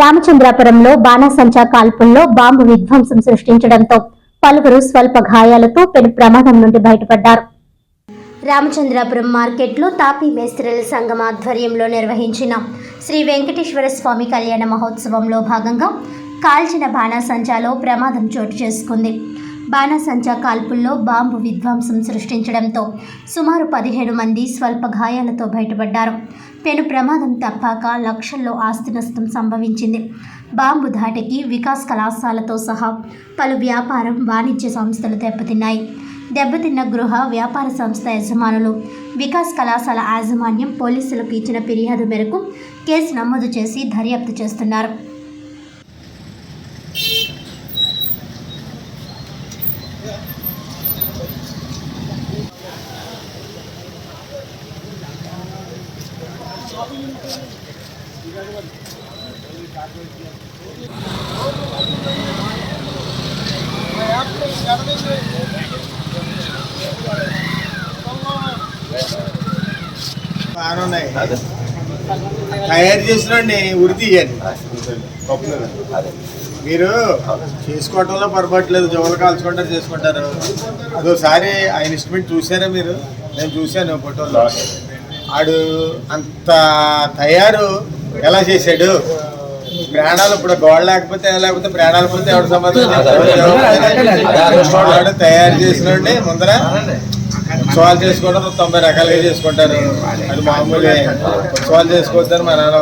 రామచంద్రాపురంలో బాణాసంచా కాల్పుల్లో బాంబు విధ్వంసం సృష్టించడంతో పలువురు స్వల్ప గాయాలతో పెను ప్రమాదం నుండి బయటపడ్డారు. రామచంద్రాపురం మార్కెట్లో తాపీ మేస్త్రీల సంఘం ఆధ్వర్యంలో నిర్వహించిన శ్రీ వెంకటేశ్వర స్వామి కళ్యాణ మహోత్సవంలో భాగంగా కాల్చిన బాణాసంచాలో ప్రమాదం చోటు చేసుకుంది. బాణాసంచా కాల్పుల్లో బాంబు విధ్వంసం సృష్టించడంతో సుమారు 17 మంది స్వల్ప గాయాలతో బయటపడ్డారు. పెను ప్రమాదం తప్పాక లక్షల్లో ఆస్తి నష్టం సంభవించింది. బాంబు ధాటికి వికాస్ కళాశాలతో సహా పలు వ్యాపారం వాణిజ్య సంస్థలు దెబ్బతిన్నాయి. దెబ్బతిన్న గృహ వ్యాపార సంస్థ యజమానులు వికాస్ కళాశాల యాజమాన్యం పోలీసులకు ఇచ్చిన ఫిర్యాదు మేరకు కేసు నమోదు చేసి దర్యాప్తు చేస్తున్నారు. తయారు చేసినండి ఉరి తీయండి. మీరు చేసుకోవటంలో పొరపట్లేదు, జోలు కాల్చుకుంటారు చేసుకుంటారు. అదోసారి ఆయన ఇన్స్ట్రుమెంట్ చూసారా మీరు? నేను చూశాను ఫోటోలో. ఆడు అంత తయారు ఎలా చేశాడు? ప్రాణాలు ఇప్పుడు గోడ లేకపోతే ప్రాణాలు పోతే ఎవరు సమాధానం? తయారు చేసినండి ముందర ఉత్సవాలు చేసుకోవడం 90 రకాలుగా చేసుకుంటారు. అది మామూలే. ఉత్సవాలు చేసుకోవద్దని మా నాన్న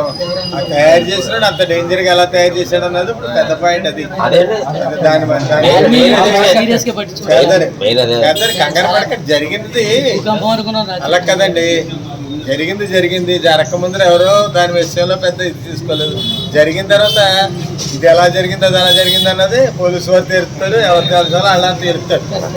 తయారు చేసినాడు. అంత డేంజర్గా ఎలా తయారు చేశాడు అన్నది ఇప్పుడు పెద్ద పాయింట్. అది దాని కంగారు పడక జరిగింది అలా కదండి. జరిగింది జరగక ముందర ఎవరో దాని విషయంలో పెద్ద ఇది తీసుకోలేదు. జరిగిన తర్వాత ఇది ఎలా జరిగింది అది ఎలా జరిగింది అన్నది పోలీసు వారు తీరుతారు. ఎవరు తెలుసాలో అలా తీరుతారు.